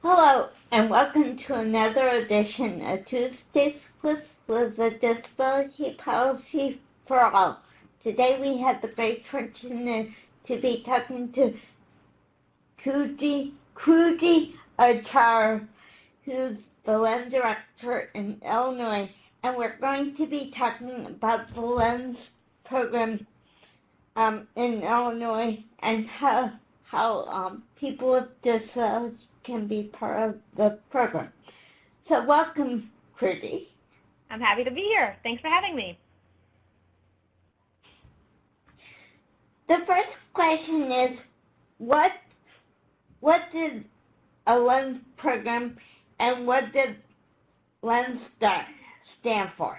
Hello, and welcome to another edition of Tuesdays with the Disability Policy for All. Today we have the great fortune to be talking to Kruti Acharya, who's the LEND Director in Illinois, and we're going to be talking about the LEND program in Illinois and how people with disabilities can be part of the program. So welcome, Kruti. I'm happy to be here. Thanks for having me. The first question is, what did a LEND program and what did LEND stand for?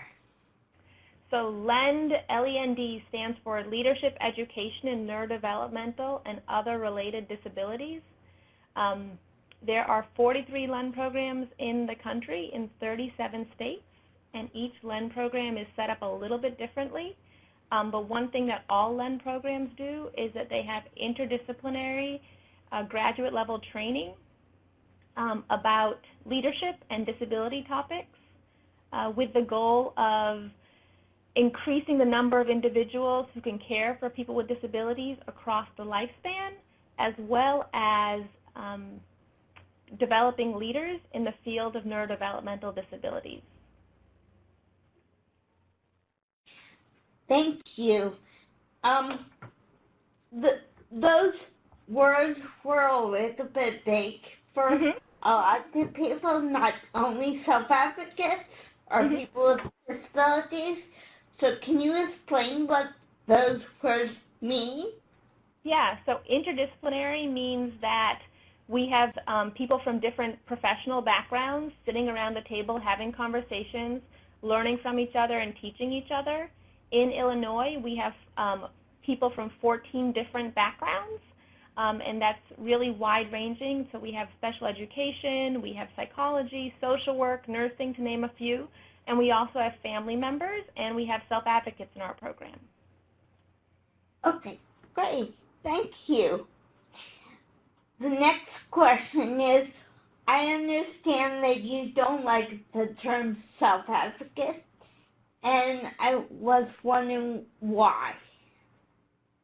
So LEND, L-E-N-D, stands for Leadership, Education in Neurodevelopmental and Other Related Disabilities. There are 43 LEND programs in the country in 37 states, and each LEND program is set up a little bit differently. But one thing that all LEND programs do is that they have interdisciplinary graduate level training about leadership and disability topics with the goal of increasing the number of individuals who can care for people with disabilities across the lifespan, as well as developing leaders in the field of neurodevelopmental disabilities. Thank you. Those words were a little bit vague for a lot of people, not only self-advocates or people with disabilities. So can you explain what those words mean? Yeah, so interdisciplinary means that we have people from different professional backgrounds sitting around the table having conversations, learning from each other and teaching each other. In Illinois, we have people from 14 different backgrounds, and that's really wide-ranging. So we have special education, we have psychology, social work, nursing, to name a few, and we also have family members, and we have self-advocates in our program. Okay, great. Thank you. The next question is, I understand that you don't like the term self-advocate, and I was wondering why.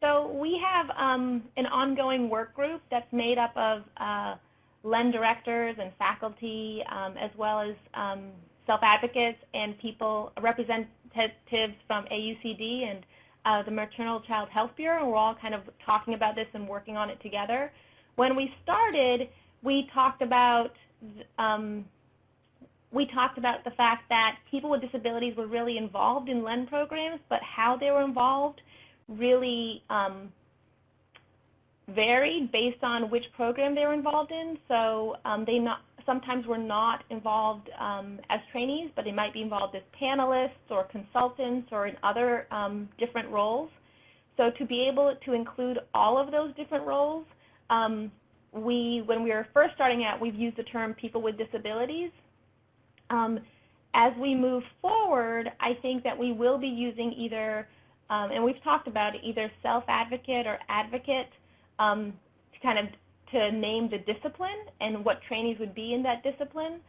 So we have an ongoing work group that's made up of LEND directors and faculty, as well as self-advocates and people, representatives from AUCD and the Maternal Child Health Bureau. We're all kind of talking about this and working on it together. When we started, we talked about the fact that people with disabilities were really involved in LEND programs, but how they were involved really varied based on which program they were involved in. So sometimes were not involved as trainees, but they might be involved as panelists or consultants or in other different roles. So to be able to include all of those different roles, when we were first starting out, we've used the term people with disabilities. As we move forward, I think that we will be using either, and we've talked about it, either self-advocate or advocate to name the discipline and what trainees would be in that discipline.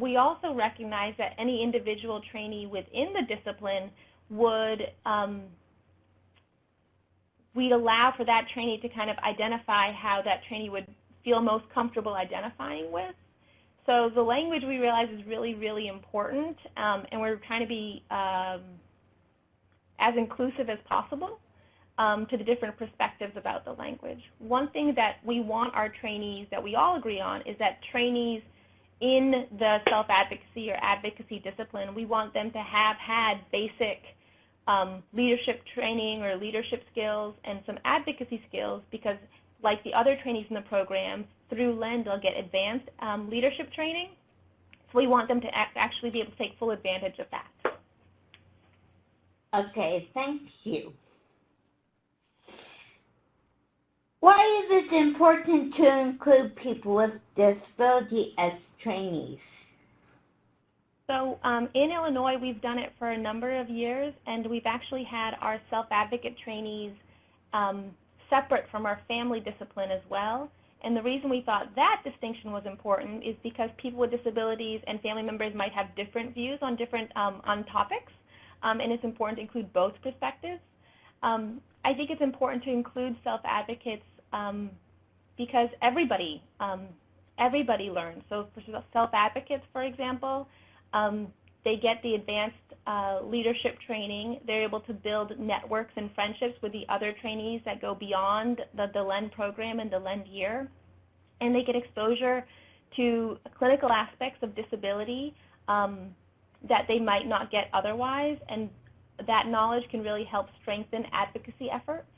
We also recognize that any individual trainee within the discipline we'd allow for that trainee to kind of identify how that trainee would feel most comfortable identifying with. So the language we realize is really, really important, and we're trying to be as inclusive as possible to the different perspectives about the language. One thing that we want our trainees, that we all agree on, is that trainees in the self-advocacy or advocacy discipline, we want them to have had basic leadership training or leadership skills and some advocacy skills, because like the other trainees in the program, through LEND they'll get advanced leadership training. So we want them to actually be able to take full advantage of that. Okay, thank you. Why is it important to include people with disability as trainees? So in Illinois, we've done it for a number of years, and we've actually had our self-advocate trainees separate from our family discipline as well. And the reason we thought that distinction was important is because people with disabilities and family members might have different views on different on topics, and it's important to include both perspectives. I think it's important to include self-advocates because everybody learns. So for self-advocates, for example, they get the advanced leadership training. They're able to build networks and friendships with the other trainees that go beyond the LEND program and the LEND year. And they get exposure to clinical aspects of disability that they might not get otherwise. And that knowledge can really help strengthen advocacy efforts.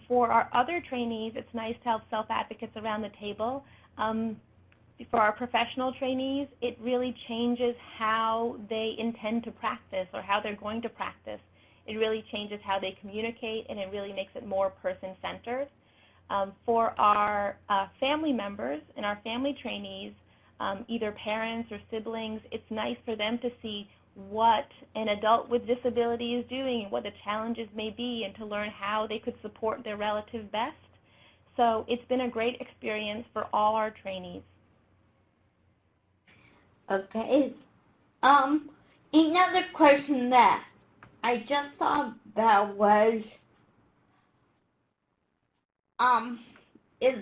For our other trainees, it's nice to have self-advocates around the table. For our professional trainees, it really changes how they intend to practice or how they're going to practice. It really changes how they communicate, and it really makes it more person-centered. For our family members and our family trainees, either parents or siblings, it's nice for them to see what an adult with disability is doing and what the challenges may be, and to learn how they could support their relative best. So it's been a great experience for all our trainees. Okay. Another question that I just thought about was, is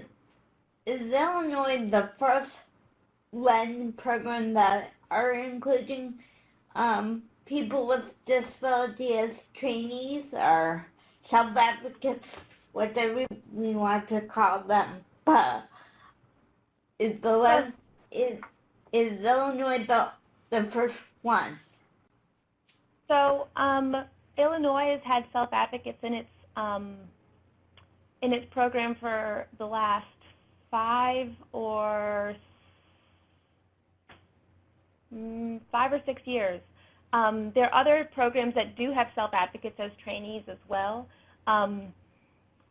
Illinois the first LEND program that are including people with disability as trainees or self-advocates, whatever we want to call them? But is the LEND, is Illinois the first one? So Illinois has had self-advocates in its program for the last 5 or 6 years. There are other programs that do have self-advocates as trainees as well.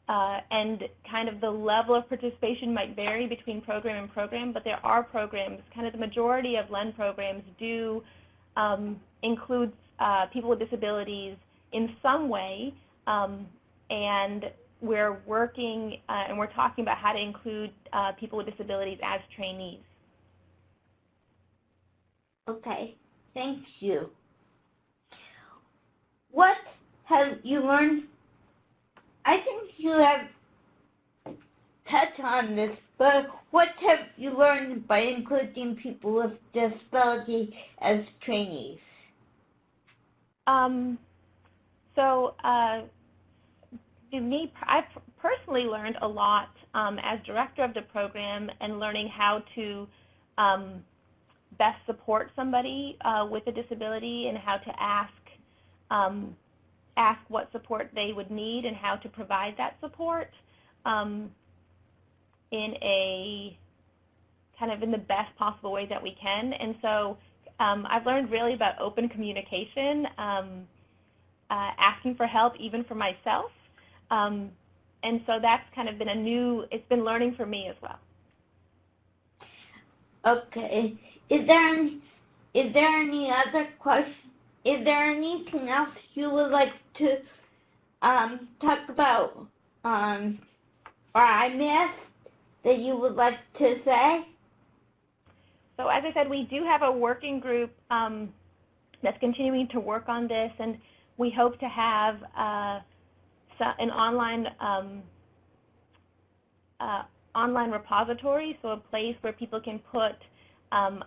And kind of the level of participation might vary between program and program, but there are programs, kind of the majority of LEND programs do include people with disabilities in some way, and we're working and we're talking about how to include people with disabilities as trainees. Okay, thank you. What have you learned? I think you have touched on this, but what have you learned by including people with disability as trainees? I've personally learned a lot as director of the program, and learning how to best support somebody with a disability, and how to ask what support they would need and how to provide that support in a kind of in the best possible way that we can. And so I've learned really about open communication, asking for help even for myself. And so that's kind of been it's been learning for me as well. Okay. Is there any other question? Is there anything else you would like to talk about, or I missed that you would like to say? So as I said, we do have a working group that's continuing to work on this, and we hope to have an online repository, so a place where people can put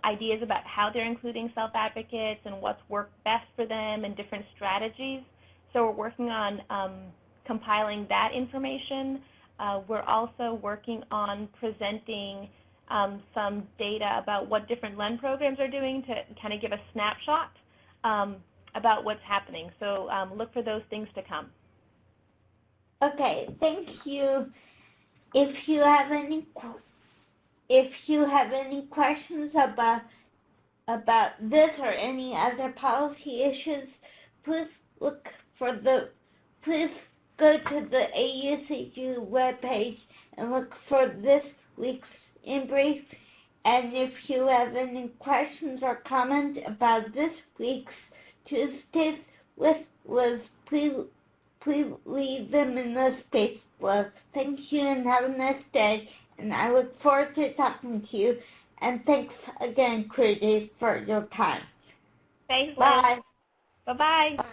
ideas about how they're including self-advocates and what's worked best for them and different strategies. So we're working on compiling that information. We're also working on presenting some data about what different LEND programs are doing to kind of give a snapshot about what's happening. So look for those things to come. Okay, thank you. If you have any questions about this or any other policy issues, please go to the AUCD webpage and look for this week's in brief. And if you have any questions or comments about this week's Tuesdays with Liz, please leave them in the space below. Thank you and have a nice day. and I look forward to talking to you. And thanks again, Kruti, for your time. Thanks, Liz. Bye. Bye-bye. Bye.